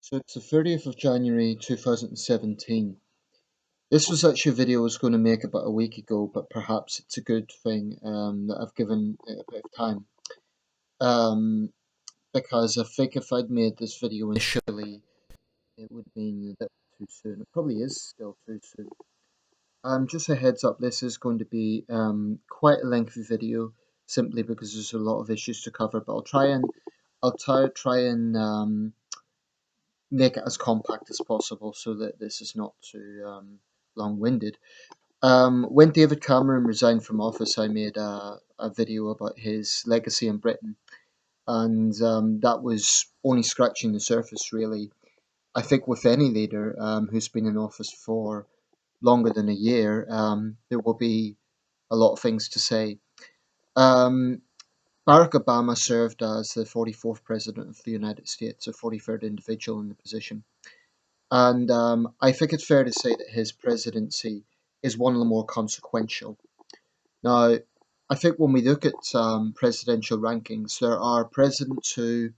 So it's the 30th of January 2017. This was actually a video I was going to make about a week ago, but perhaps it's a good thing that I've given it a bit of time. Um, because I think if I'd made this video initially, it would mean a bit too soon. It probably is still too soon. Just a heads up, this is going to be quite a lengthy video, simply because there's a lot of issues to cover. But I'll try and make it as compact as possible so that this is not too long-winded. When David Cameron resigned from office, I made a video about his legacy in Britain, and that was only scratching the surface, really. I think with any leader who's been in office for longer than a year, there will be a lot of things to say. Um, Barack Obama served as the 44th President of the United States, the 43rd individual in the position. And I think it's fair to say that his presidency is one of the more consequential. Now, I think when we look at presidential rankings, there are presidents who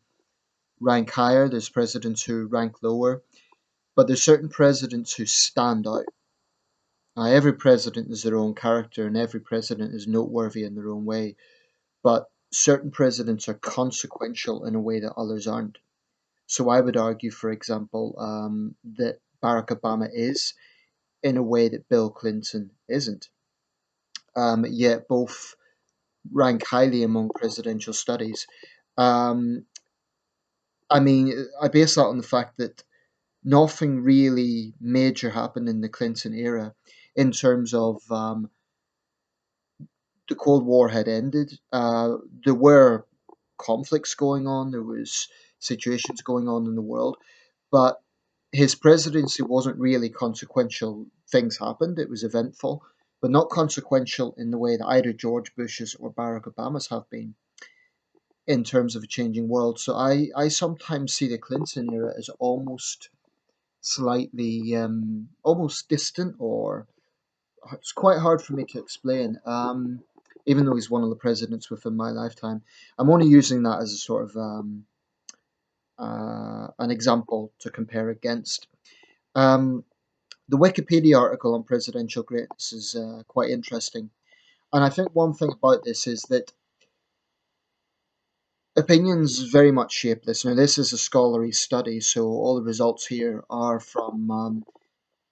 rank higher, there's presidents who rank lower, but there's certain presidents who stand out. Now, every president is their own character, and every president is noteworthy in their own way, but certain presidents are consequential in a way that others aren't. So I would argue, for example, that Barack Obama is in a way that Bill Clinton isn't. Yet both rank highly among presidential studies. Um, I base that on the fact that nothing really major happened in the Clinton era in terms of the Cold War had ended. There were conflicts going on, there was situations going on in the world, but his presidency wasn't really consequential. Things happened, it was eventful, but not consequential in the way that either George Bush's or Barack Obama's have been in terms of a changing world. So I sometimes see the Clinton era as almost slightly, almost distant, or it's quite hard for me to explain. Even though he's one of the presidents within my lifetime, I'm only using that as a sort of an example to compare against. Um, the Wikipedia article on presidential greatness is quite interesting, and I think one thing about this is that opinions very much shape this. Now, this is a scholarly study, so all the results here are from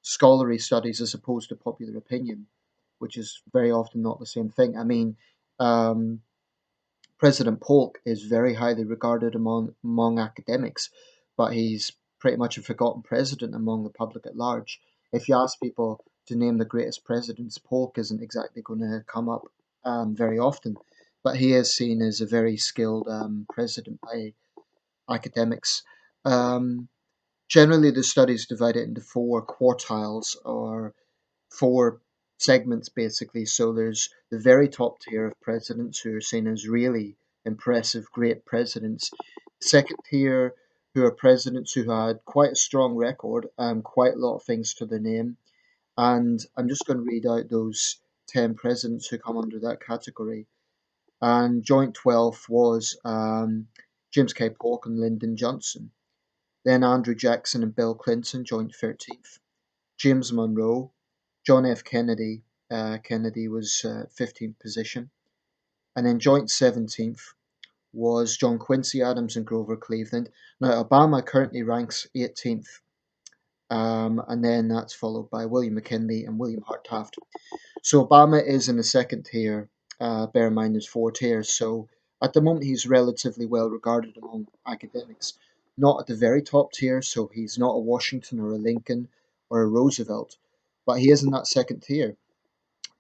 scholarly studies as opposed to popular opinion, which is very often not the same thing. Um, President Polk is very highly regarded among academics, but he's pretty much a forgotten president among the public at large. If you ask people to name the greatest presidents, Polk isn't exactly going to come up very often, but he is seen as a very skilled president by academics. Um, Generally, the study is divided into four quartiles, or four segments basically. So there's the very top tier of presidents who are seen as really impressive, great presidents. Second tier, who are presidents who had quite a strong record, quite a lot of things to their name. And I'm just going to read out those 10 presidents who come under that category. And joint 12th was James K. Polk and Lyndon Johnson. Then Andrew Jackson and Bill Clinton joined 13th. James Monroe, John F. Kennedy. Kennedy was 15th position. And then joint 17th was John Quincy Adams and Grover Cleveland. Now, Obama currently ranks 18th. And then that's followed by William McKinley and William Hart Taft. So Obama is in the second tier. Bear in mind there's four tiers. So at the moment he's relatively well regarded among academics. Not at the very top tier, so he's not a Washington or a Lincoln or a Roosevelt, but he is in that second tier.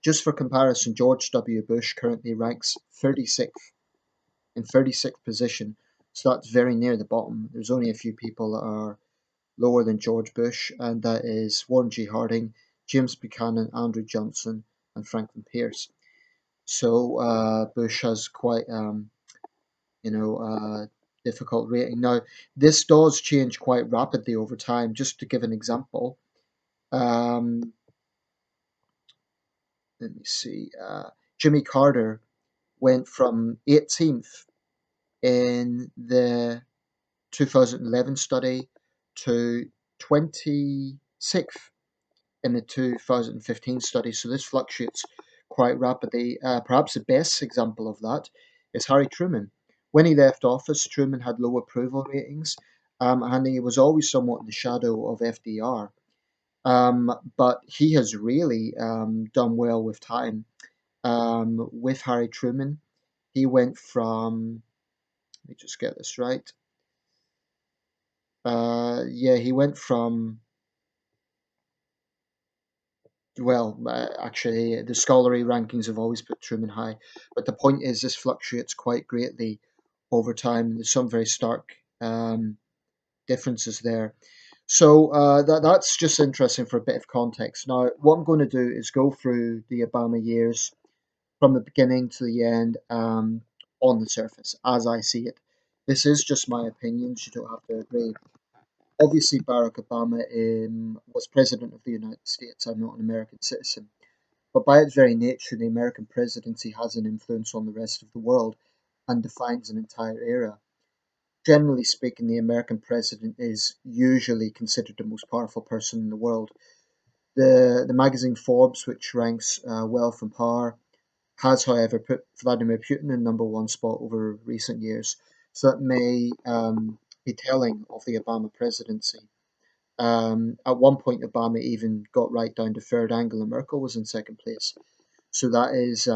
Just for comparison, George W. Bush currently ranks 36th, in 36th position, so that's very near the bottom. There's only a few people that are lower than George Bush, and that is Warren G. Harding, James Buchanan, Andrew Johnson, and Franklin Pierce. So Bush has quite, you know, difficult rating. Now, this does change quite rapidly over time. Just to give an example, um, let me see. Jimmy Carter went from 18th in the 2011 study to 26th in the 2015 study. So this fluctuates quite rapidly. Perhaps the best example of that is Harry Truman. When he left office, Truman had low approval ratings, and he was always somewhat in the shadow of FDR. But he has really done well with time. With Harry Truman, he went from, let me just get this right. Yeah, he went from, well, actually, the scholarly rankings have always put Truman high. But the point is, this fluctuates quite greatly over time. There's some very stark differences there. So that's just interesting for a bit of context. Now, what I'm going to do is go through the Obama years from the beginning to the end on the surface, as I see it. This is just my opinions. You don't have to agree. Obviously, Barack Obama was president of the United States. I'm not an American citizen. But by its very nature, the American presidency has an influence on the rest of the world and defines an entire era. Generally speaking, the American president is usually considered the most powerful person in the world. The magazine Forbes, which ranks wealth and power, has, however, put Vladimir Putin in number one spot over recent years. So that may be telling of the Obama presidency. At one point, Obama even got right down to third. Angela Merkel was in second place. So that is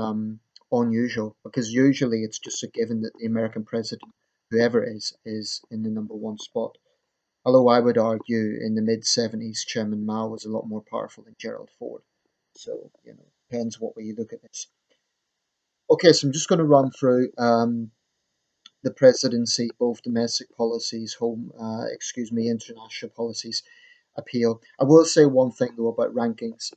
unusual because usually it's just a given that the American president, whoever it is in the number one spot. Although I would argue in the mid 70s, Chairman Mao was a lot more powerful than Gerald Ford. So, depends what way you look at this. Okay, so I'm just going to run through the presidency, both domestic policies, international policies, appeal. I will say one thing though about rankings.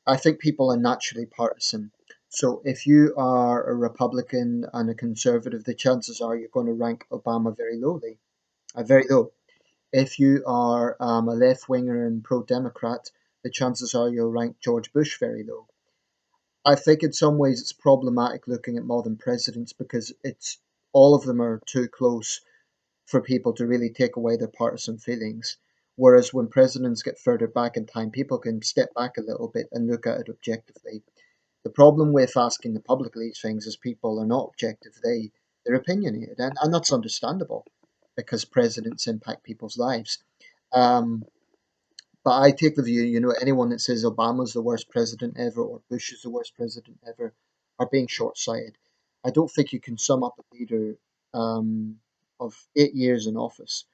I think people are naturally partisan. So if you are a Republican and a conservative, the chances are you're going to rank Obama very lowly, very low. If you are a left winger and pro Democrat, the chances are you'll rank George Bush very low. I think in some ways it's problematic looking at modern presidents because it's all of them are too close for people to really take away their partisan feelings. Whereas when presidents get further back in time, people can step back a little bit and look at it objectively. The problem with asking the public these things is people are not objective. They're opinionated, and that's understandable because presidents impact people's lives. Um, but I take the view, anyone that says Obama's the worst president ever or Bush is the worst president ever are being short-sighted. I don't think you can sum up a leader of 8 years in office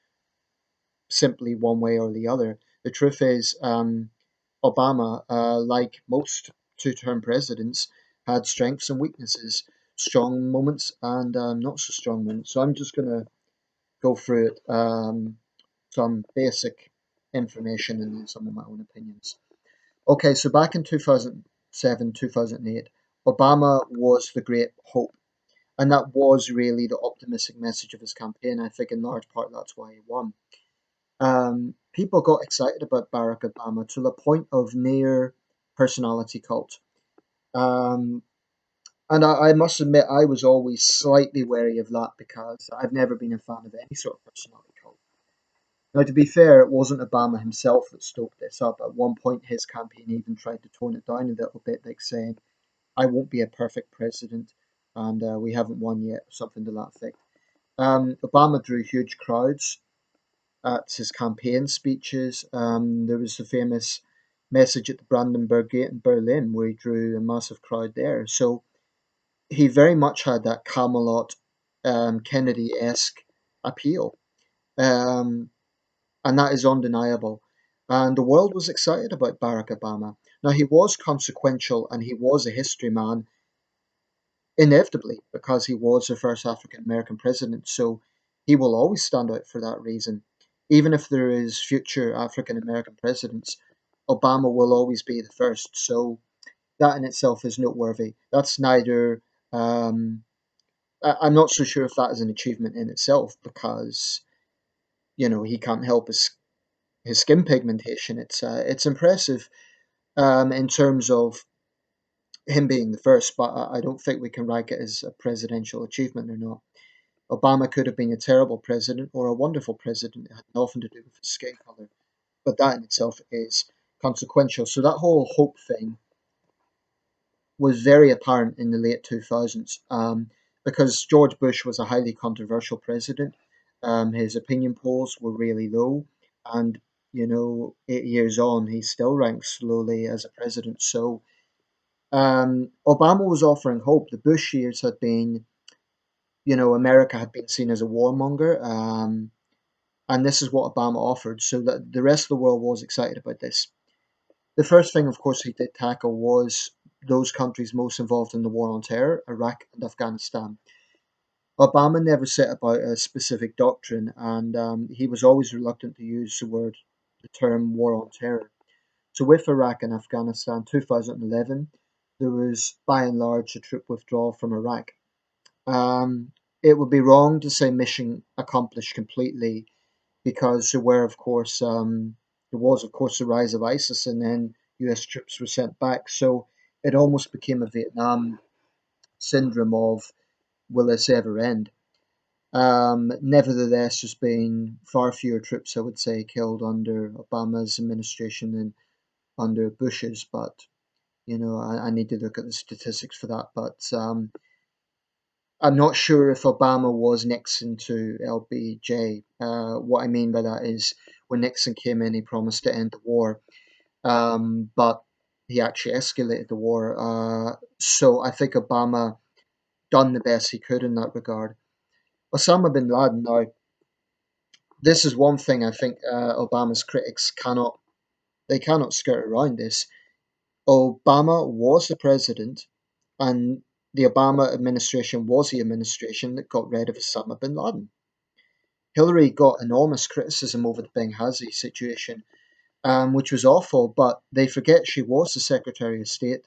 simply one way or the other. The truth is, Obama, like most two-term presidents, had strengths and weaknesses, strong moments and not so strong moments. So I'm just going to go through it, some basic information and then some of my own opinions. Okay, so back in 2007, 2008, Obama was the great hope. And that was really the optimistic message of his campaign. I think in large part that's why he won. People got excited about Barack Obama to the point of near personality cult. Um, and I must admit, I was always slightly wary of that because I've never been a fan of any sort of personality cult. Now, to be fair, it wasn't Obama himself that stoked this up. At one point, his campaign even tried to tone it down a little bit, like saying, I won't be a perfect president, and we haven't won yet, something to that effect. Obama drew huge crowds at his campaign speeches. There was the famous message at the Brandenburg Gate in Berlin where he drew a massive crowd there. So he very much had that Camelot Kennedy esque appeal. Um, and that is undeniable. And the world was excited about Barack Obama. Now, he was consequential and he was a history man, inevitably, because he was the first African American president. So he will always stand out for that reason. Even if there is future African American presidents, Obama will always be the first. So that in itself is noteworthy. That's neither. I'm not so sure if that is an achievement in itself because he can't help his skin pigmentation. It's impressive in terms of him being the first, but I don't think we can rank it as a presidential achievement or not. Obama could have been a terrible president or a wonderful president. It had nothing to do with his skin color, but that in itself is consequential. So that whole hope thing was very apparent in the late 2000s, because George Bush was a highly controversial president. His opinion polls were really low, and 8 years on, he still ranks lowly as a president. So Obama was offering hope. The Bush years had been, America had been seen as a warmonger, and this is what Obama offered. So that the rest of the world was excited about this. The first thing, of course, he did tackle was those countries most involved in the war on terror, Iraq and Afghanistan. Obama never set about a specific doctrine, and he was always reluctant to use the term war on terror. So with Iraq and Afghanistan, 2011, there was by and large a troop withdrawal from Iraq. Um, it would be wrong to say mission accomplished completely, because there was of course the rise of ISIS, and then U.S. troops were sent back. So it almost became a Vietnam syndrome of, will this ever end? Nevertheless, there's been far fewer troops, I would say, killed under Obama's administration than under Bush's. But I need to look at the statistics for that. But I'm not sure if Obama was Nixon to LBJ. What I mean by that is, when Nixon came in, he promised to end the war, but he actually escalated the war. So I think Obama done the best he could in that regard. Osama bin Laden, now, this is one thing I think Obama's critics cannot skirt around this. Obama was the president, and the Obama administration was the administration that got rid of Osama bin Laden. Hillary got enormous criticism over the Benghazi situation, which was awful, but they forget she was the Secretary of State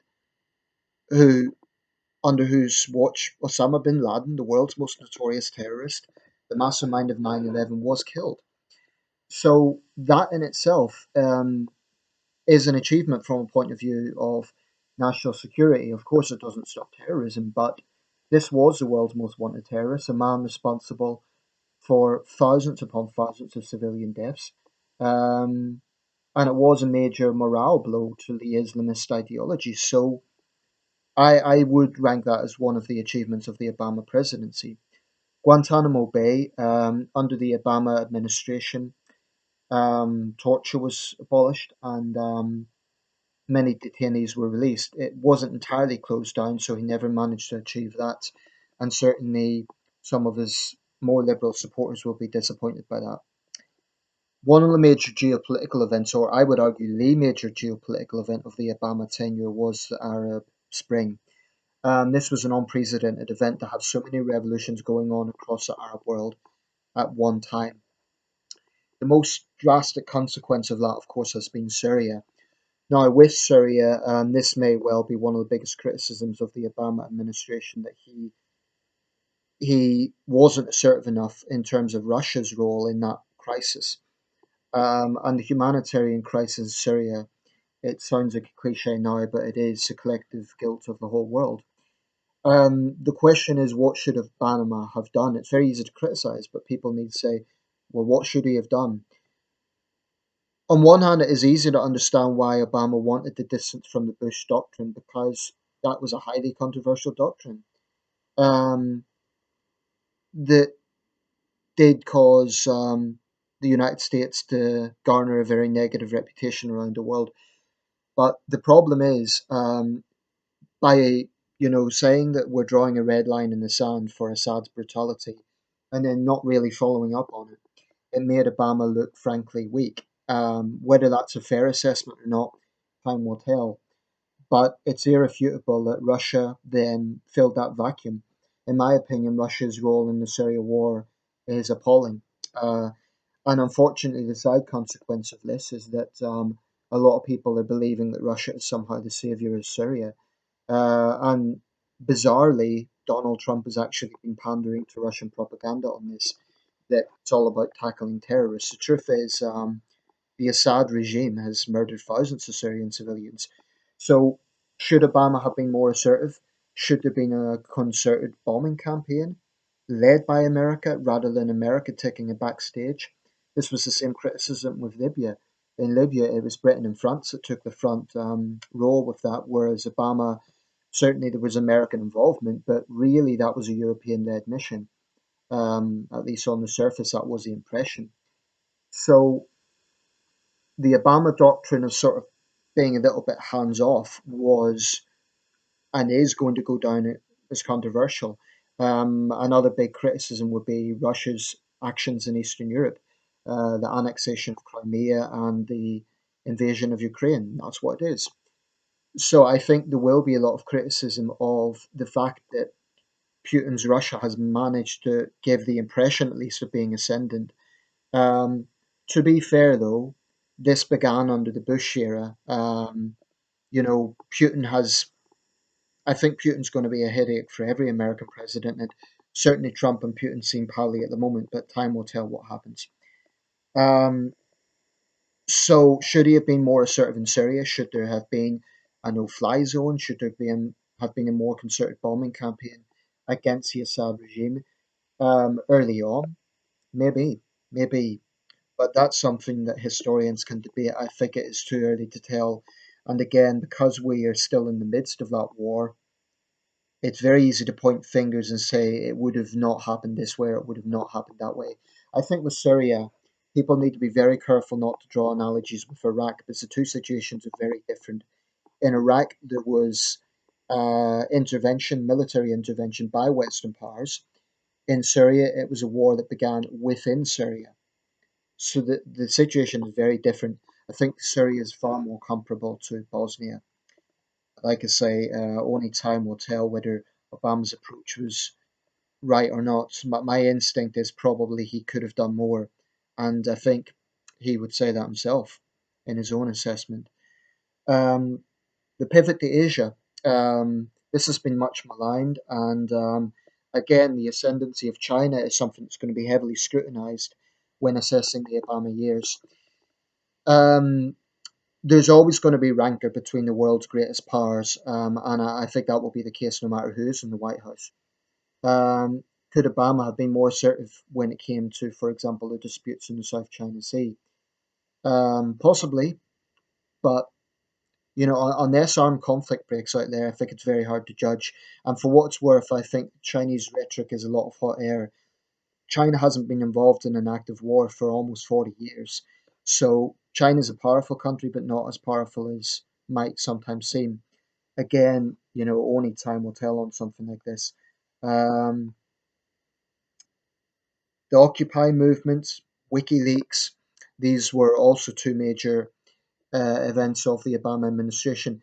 who, under whose watch Osama bin Laden, the world's most notorious terrorist, the mastermind of 9/11, was killed. So that in itself is an achievement from a point of view of national security. Of course, it doesn't stop terrorism, but this was the world's most wanted terrorist, a man responsible for thousands upon thousands of civilian deaths. Um, and it was a major morale blow to the Islamist ideology. So I would rank that as one of the achievements of the Obama presidency. Guantanamo Bay, under the Obama administration, torture was abolished, and many detainees were released. It wasn't entirely closed down, so he never managed to achieve that. And certainly some of his more liberal supporters will be disappointed by that. One of the major geopolitical events, or I would argue the major geopolitical event of the Obama tenure, was the Arab Spring. This was an unprecedented event to have so many revolutions going on across the Arab world at one time. The most drastic consequence of that, of course, has been Syria. Now, with Syria, this may well be one of the biggest criticisms of the Obama administration, that he wasn't assertive enough in terms of Russia's role in that crisis. And the humanitarian crisis in Syria, it sounds like a cliche now, but it is the collective guilt of the whole world. The question is, what should Obama have done? It's very easy to criticize, but people need to say, well, what should he have done? On one hand, it is easy to understand why Obama wanted the distance from the Bush doctrine, because that was a highly controversial doctrine um, that did cause the United States to garner a very negative reputation around the world. But the problem is, by saying that we're drawing a red line in the sand for Assad's brutality, and then not really following up on it, it made Obama look frankly weak. Whether that's a fair assessment or not, time will tell. But it's irrefutable that Russia then filled that vacuum. In my opinion, Russia's role in the Syria war is appalling. Uh, and unfortunately, the side consequence of this is that a lot of people are believing that Russia is somehow the savior of Syria. And bizarrely, Donald Trump has actually been pandering to Russian propaganda on this, that it's all about tackling terrorists. The truth is, the Assad regime has murdered thousands of Syrian civilians. So, should Obama have been more assertive? Should there have been a concerted bombing campaign? led by America rather than America taking a backstage. This was the same criticism with Libya. In Libya, it was Britain and France that took the front role with that, whereas Obama, certainly there was American involvement, but really that was a European led mission. At least on the surface, that was the impression. So the Obama doctrine of sort of being a little bit hands off was and is going to go down as controversial. Another big criticism would be Russia's actions in Eastern Europe, the annexation of Crimea and the invasion of Ukraine. That's what it is. So I think there will be a lot of criticism of the fact that Putin's Russia has managed to give the impression, at least, of being ascendant. Um, to be fair, though, this began under the Bush era. Putin has I think Putin's going to be a headache for every American president, and certainly Trump and Putin seem pally at the moment, but time will tell what happens. Um, so, should he have been more assertive in Syria? Should there have been a no-fly zone? Should there have been a more concerted bombing campaign against the Assad regime early on? Maybe, maybe, but that's something that historians can debate. I think it is too early to tell. And again, because we are still in the midst of that war, it's very easy to point fingers and say it would have not happened this way or it would have not happened that way. I think with Syria, people need to be very careful not to draw analogies with Iraq because the two situations are very different. In Iraq, there was intervention, military intervention by Western powers. In Syria, it was a war that began within Syria. So the situation is very different. I think Syria is far more comparable to Bosnia. Like I say, only time will tell whether Obama's approach was right or not. My instinct is probably he could have done more, and I think he would say that himself in his own assessment. Um, the pivot to Asia, this has been much maligned, and again, the ascendancy of China is something that's going to be heavily scrutinized when assessing the Obama years. Um, there's always going to be rancor between the world's greatest powers, and I think that will be the case no matter who's in the White House. Um, could Obama have been more assertive when it came to, for example, the disputes in the South China Sea? Possibly, but unless armed conflict breaks out there, I think it's very hard to judge. And for what it's worth, I think Chinese rhetoric is a lot of hot air. China hasn't been involved in an active war for almost 40 years. So China's a powerful country, but not as powerful as might sometimes seem. Again, only time will tell on something like this. Um, the Occupy movement, WikiLeaks, these were also two major events of the Obama administration.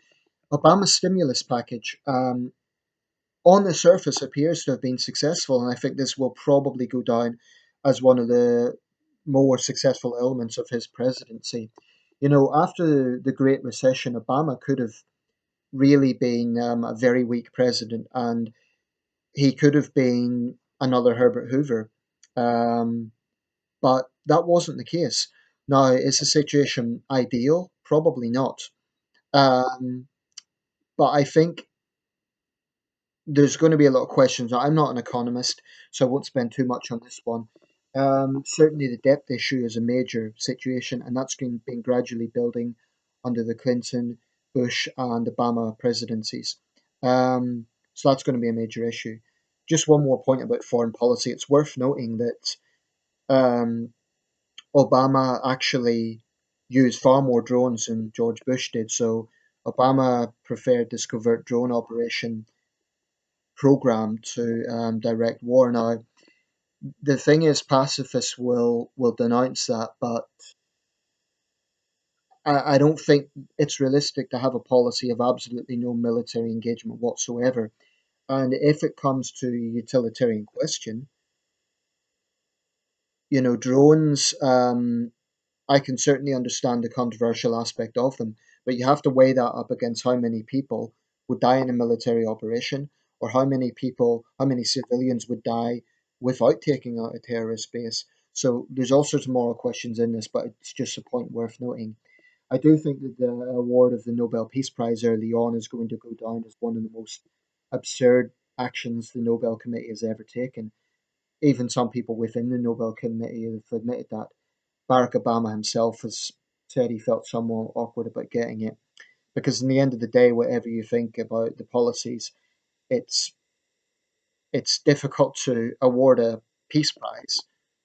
Obama's stimulus package, on the surface, appears to have been successful, and I think this will probably go down as one of the more successful elements of his presidency. After the Great Recession, Obama could have really been a very weak president, and he could have been another Herbert Hoover. Um, but that wasn't the case. Now, is the situation ideal? Probably not. Um, but I think there's going to be a lot of questions. I'm not an economist, so I won't spend too much on this one. Certainly, the debt issue is a major situation, and that's been gradually building under the Clinton, Bush, and Obama presidencies. So that's going to be a major issue. Just one more point about foreign policy. It's worth noting that um, Obama actually used far more drones than George Bush did. So Obama preferred this covert drone operation program to direct war. Now, the thing is, pacifists will denounce that, but I don't think it's realistic to have a policy of absolutely no military engagement whatsoever. And if it comes to a utilitarian question, drones. I can certainly understand the controversial aspect of them, but you have to weigh that up against how many people would die in a military operation, or how many civilians would die without taking out a terrorist base. So there's all sorts of moral questions in this, but it's just a point worth noting. I do think that the award of the Nobel Peace Prize early on is going to go down as one of the most absurd actions the Nobel Committee has ever taken. even some people within the Nobel Committee have admitted that. Barack Obama himself has said he felt somewhat awkward about getting it because, in the end of the day, whatever you think about the policies, it's it's difficult to award a peace prize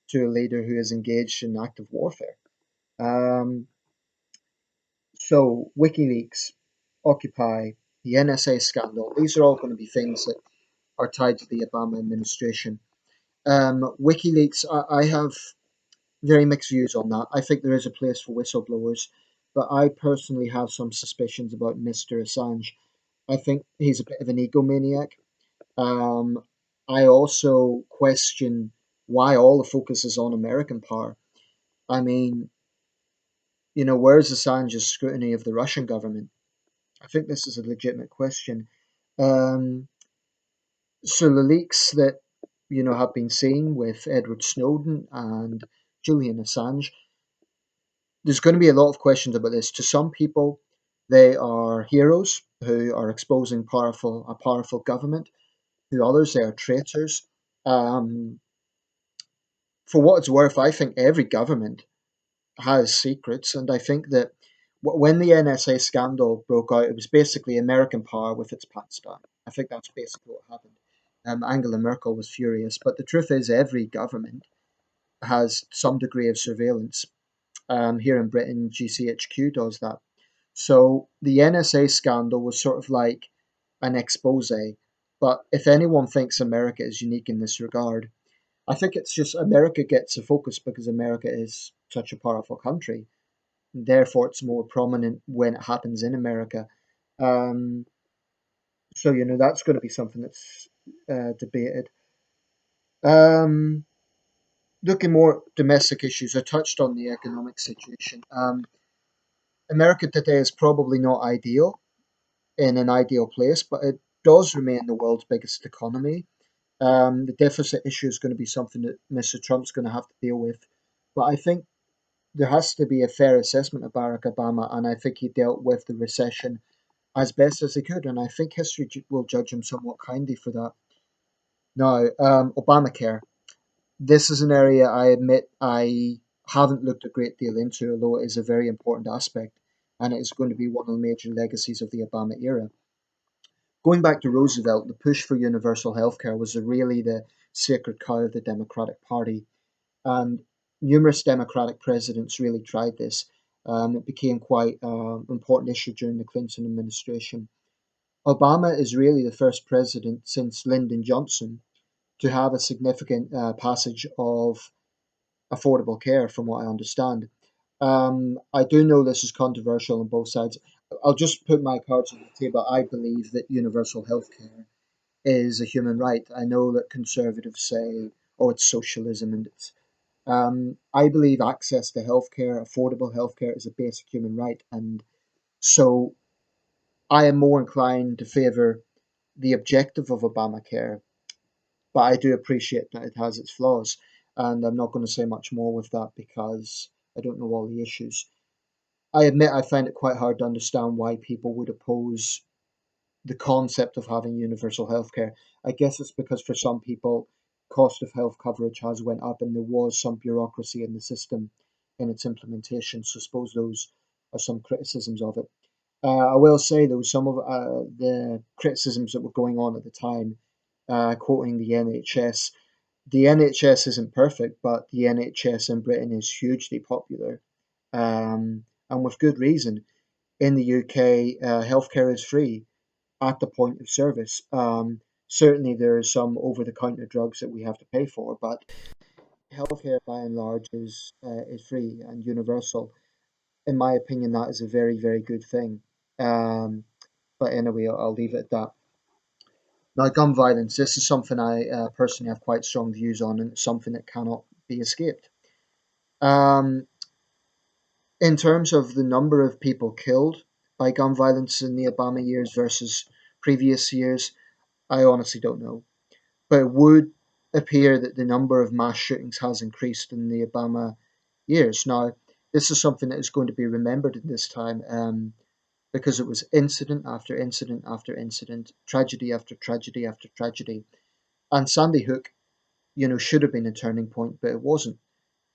to a leader who is engaged in active warfare. Um, so, WikiLeaks, Occupy, the NSA scandal, these are all going to be things that are tied to the Obama administration. WikiLeaks, I have very mixed views on that. I think there is a place for whistleblowers, but I personally have some suspicions about Mr. Assange. I think he's a bit of an egomaniac. Um, I also question why all the focus is on American power. I mean, where's Assange's scrutiny of the Russian government? I think this is a legitimate question. Um, so the leaks that have been seen with Edward Snowden and Julian Assange, there's going to be a lot of questions about this. To some people, they are heroes who are exposing a powerful government. To others, they are traitors. Um, for what it's worth, I think every government has secrets, and I think that when the NSA scandal broke out, it was basically American power with its pants down. I think that's basically what happened. Angela Merkel was furious, but the truth is, every government has some degree of surveillance. Here in Britain, GCHQ does that. So the NSA scandal was sort of like an expose. But if anyone thinks America is unique in this regard, I think it's just America gets the focus because America is such a powerful country. Therefore, it's more prominent when it happens in America. Um, so, that's going to be something that's debated. Um, Looking more at domestic issues, I touched on the economic situation. America today is probably not ideal in an ideal place, but it does remain the world's biggest economy. The deficit issue is going to be something that Mr. Trump's going to have to deal with. But I think there has to be a fair assessment of Barack Obama, and I think he dealt with the recession as best as he could, and I think history will judge him somewhat kindly for that. Now, Obamacare. This is an area I admit I haven't looked a great deal into, although it is a very important aspect, and it is going to be one of the major legacies of the Obama era. Going back to Roosevelt, the push for universal health care was really the sacred cow of the Democratic Party, and numerous Democratic presidents really tried this. It became quite an important issue during the Clinton administration. Obama is really the first president since Lyndon Johnson to have a significant passage of affordable care, from what I understand. I do know this is controversial on both sides. I'll just put my cards on the table. I believe that universal health care is a human right. I know that conservatives say, oh, it's socialism and it's I believe access to healthcare, affordable healthcare, is a basic human right, and so I am more inclined to favour the objective of Obamacare, but I do appreciate that it has its flaws, and I'm not going to say much more with that because I don't know all the issues. I admit I find it quite hard to understand why people would oppose the concept of having universal healthcare. I guess it's because for some people, cost of health coverage has went up, and there was some bureaucracy in the system in its implementation. So I suppose those are some criticisms of it. I will say though, some of the criticisms that were going on at the time, quoting the NHS. The NHS isn't perfect, but the NHS in Britain is hugely popular, and with good reason. In the UK, healthcare is free at the point of service. Certainly, there are some over-the-counter drugs that we have to pay for, but healthcare by and large is free and universal. In my opinion, that is a very, very good thing. Um, but anyway, I'll leave it at that. Now, gun violence. This is something I personally have quite strong views on, and it's something that cannot be escaped. Um, in terms of the number of people killed by gun violence in the Obama years versus previous years, I honestly don't know. But it would appear that the number of mass shootings has increased in the Obama years. Now, this is something that is going to be remembered in this time because it was incident after incident after incident, tragedy after tragedy after tragedy. And Sandy Hook should have been a turning point, but it wasn't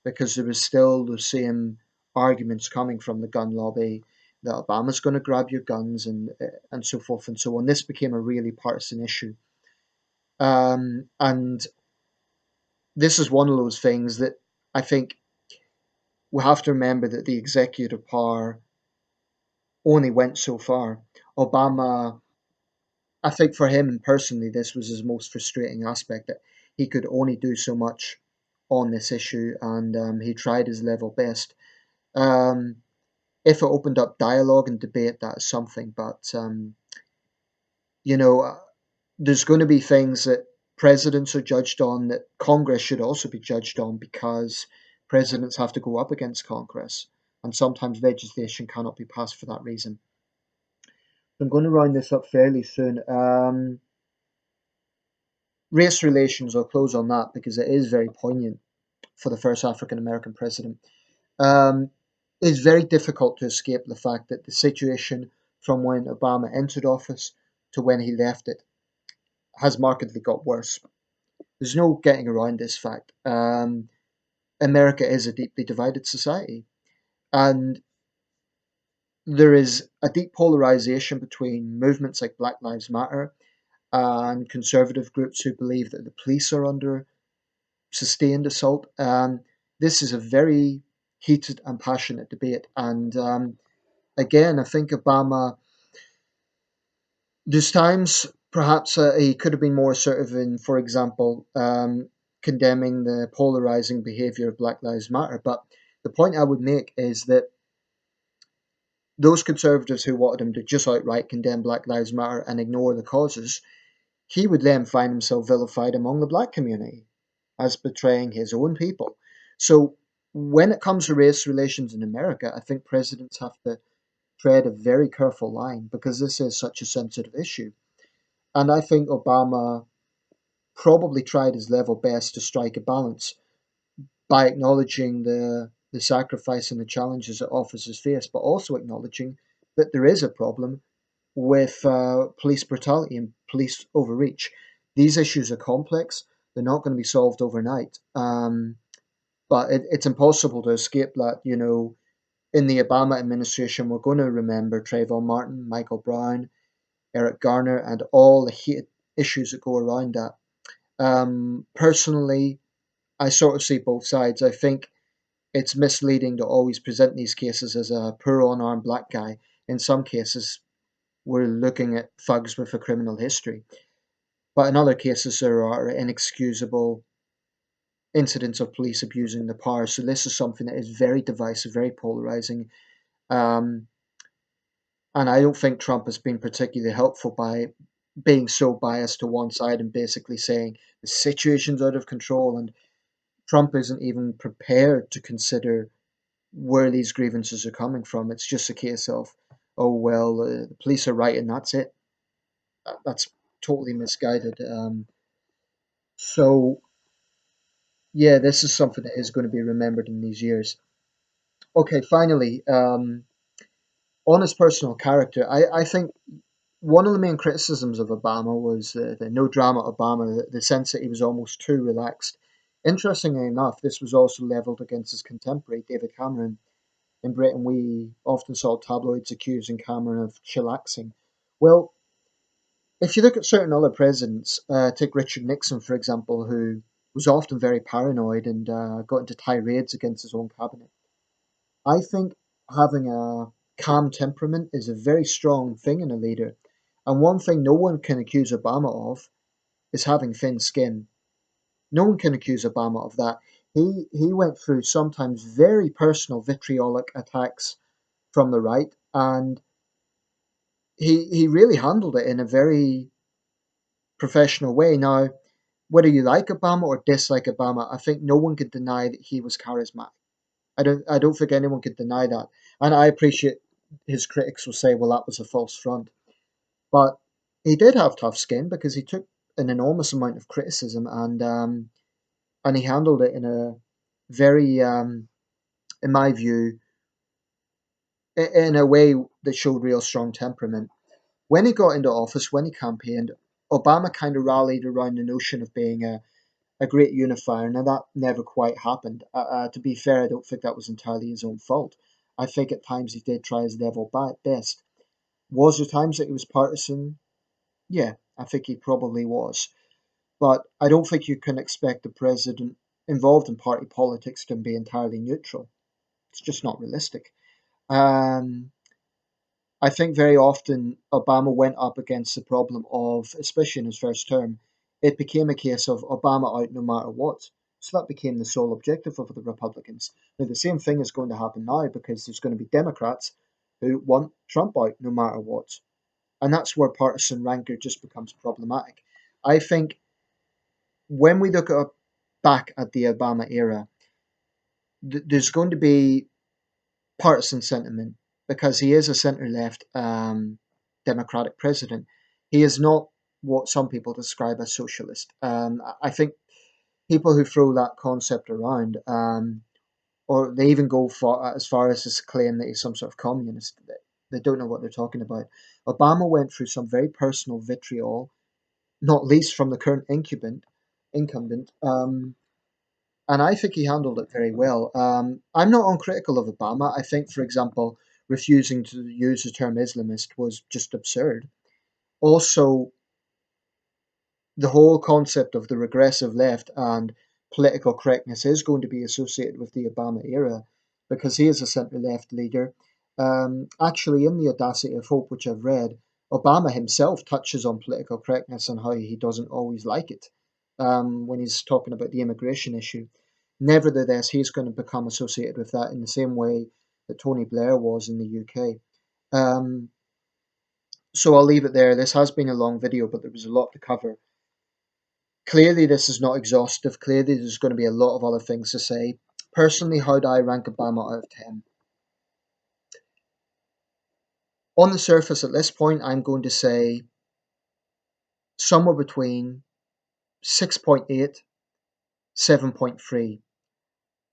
because there was still the same arguments coming from the gun lobby that Obama's going to grab your guns and so forth and so on. This became a really partisan issue, and this is one of those things that I think we have to remember that the executive power only went so far. Obama, I think for him personally, this was his most frustrating aspect that he could only do so much on this issue, and he tried his level best. Um, if it opened up dialogue and debate, that is something, but you know, uh, there's going to be things that presidents are judged on that Congress should also be judged on because presidents have to go up against Congress, and sometimes legislation cannot be passed for that reason. I'm going to round this up fairly soon. Race relations, I'll close on that because it is very poignant for the first African American president. Um, it's very difficult to escape the fact that the situation from when Obama entered office to when he left it has markedly got worse. There's no getting around this fact. America is a deeply divided society, and there is a deep polarization between movements like Black Lives Matter and conservative groups who believe that the police are under sustained assault. This is a very heated and passionate debate, and again, I think Obama. There's times perhaps he could have been more assertive in, for example, condemning the polarizing behavior of Black Lives Matter. But the point I would make is that those conservatives who wanted him to just outright condemn Black Lives Matter and ignore the causes, he would then find himself vilified among the black community as betraying his own people. So when it comes to race relations in America, I think presidents have to tread a very careful line because this is such a sensitive issue. And I think Obama probably tried his level best to strike a balance by acknowledging the sacrifice and the challenges that officers face, but also acknowledging that there is a problem with police brutality and police overreach. These issues are complex. They're not going to be solved overnight. But it's impossible to escape that. In the Obama administration, we're going to remember Trayvon Martin, Michael Brown, Eric Garner, and all the heated issues that go around that. Personally, I sort of see both sides. I think it's misleading to always present these cases as a poor unarmed black guy. In some cases, we're looking at thugs with a criminal history. But in other cases, there are inexcusable incidents of police abusing the power. So this is something that is very divisive, very polarizing. Um, and I don't think Trump has been particularly helpful by being so biased to one side and basically saying the situation's out of control and Trump isn't even prepared to consider where these grievances are coming from. It's just a case of, oh, well, the police are right and that's it. That's totally misguided. So, yeah, this is something that is going to be remembered in these years. Okay, finally, on his personal character, I think one of the main criticisms of Obama was the no drama Obama, the sense that he was almost too relaxed. Interestingly enough, this was also levelled against his contemporary, David Cameron. In Britain, we often saw tabloids accusing Cameron of chillaxing. Well, if you look at certain other presidents, take Richard Nixon, for example, who was often very paranoid and got into tirades against his own cabinet. I think having a calm temperament is a very strong thing in a leader. And one thing no one can accuse Obama of is having thin skin. No one can accuse Obama of that. He went through sometimes very personal vitriolic attacks from the right, and he really handled it in a very professional way. Now, whether you like Obama or dislike Obama, I think no one could deny that he was charismatic. I don't think anyone could deny that. And I appreciate his critics will say, well, that was a false front. But he did have tough skin because he took an enormous amount of criticism and he handled it in a very, in my view, in a way that showed real strong temperament. When he got into office, when he campaigned, Obama kind of rallied around the notion of being a great unifier. Now that never quite happened. To be fair, I don't think that was entirely his own fault. I think at times he did try his level best. Was there times that he was partisan? Yeah, I think he probably was. But I don't think you can expect the president involved in party politics can be entirely neutral. It's just not realistic. Um, I think very often Obama went up against the problem of, especially in his first term, it became a case of Obama out no matter what. So that became the sole objective of the Republicans. Now, the same thing is going to happen now because there's going to be Democrats who want Trump out no matter what. And that's where partisan rancor just becomes problematic. I think when we look back at the Obama era, there's going to be partisan sentiment because he is a centre left Democratic president. He is not what some people describe as socialist. I think people who throw that concept around, or they even go as far as to claim that he's some sort of communist, they don't know what they're talking about. Obama went through some very personal vitriol, not least from the current incumbent. And I think he handled it very well. I'm not uncritical of Obama. I think, for example, refusing to use the term Islamist was just absurd. Also, the whole concept of the regressive left and political correctness is going to be associated with the Obama era because he is a centre left leader. Actually, in The Audacity of Hope, which I've read, Obama himself touches on political correctness and how he doesn't always like it when he's talking about the immigration issue. Nevertheless, he's going to become associated with that in the same way that Tony Blair was in the UK. Um, so I'll leave it there. This has been a long video, but there was a lot to cover. Clearly, this is not exhaustive. Clearly, there's going to be a lot of other things to say. Personally, how do I rank Obama out of 10? On the surface, at this point, I'm going to say somewhere between 6.8, 7.3.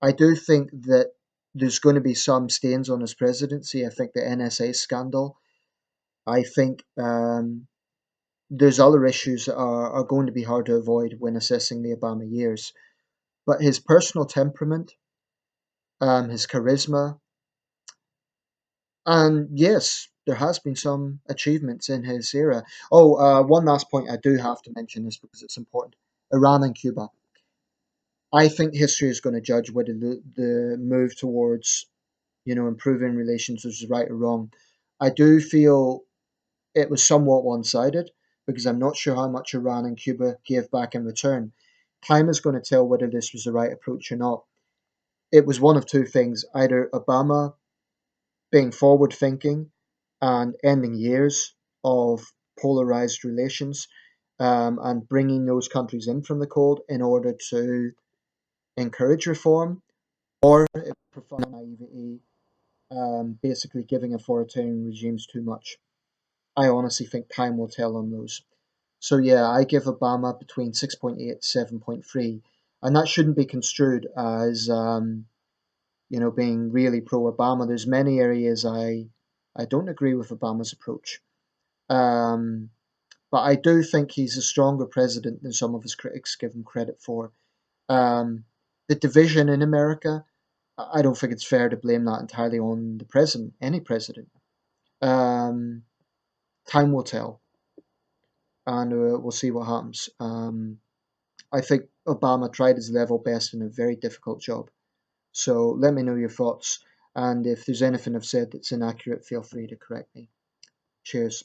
I do think that there's going to be some stains on his presidency. I think the NSA scandal. I think there's other issues that are going to be hard to avoid when assessing the Obama years. But his personal temperament, his charisma, and yes, there has been some achievements in his era. Oh, one last point I do have to mention this because it's important. Iran and Cuba. I think history is going to judge whether the move towards, improving relations was right or wrong. I do feel it was somewhat one-sided because I'm not sure how much Iran and Cuba gave back in return. Time is going to tell whether this was the right approach or not. It was one of two things: either Obama being forward thinking and ending years of polarized relations, and bringing those countries in from the cold in order to encourage reform, or it profound naivety, basically giving authoritarian regimes too much. I honestly think time will tell on those. So yeah, I give Obama between 6.8 7.3, and that shouldn't be construed as being really pro-Obama. There's many areas I don't agree with Obama's approach, um, but I do think he's a stronger president than some of his critics give him credit for. Um, the division in America, I don't think it's fair to blame that entirely on the president, any president. Um, Time will tell, and we'll see what happens. I think Obama tried his level best in a very difficult job. So let me know your thoughts. And if there's anything I've said that's inaccurate, feel free to correct me. Cheers.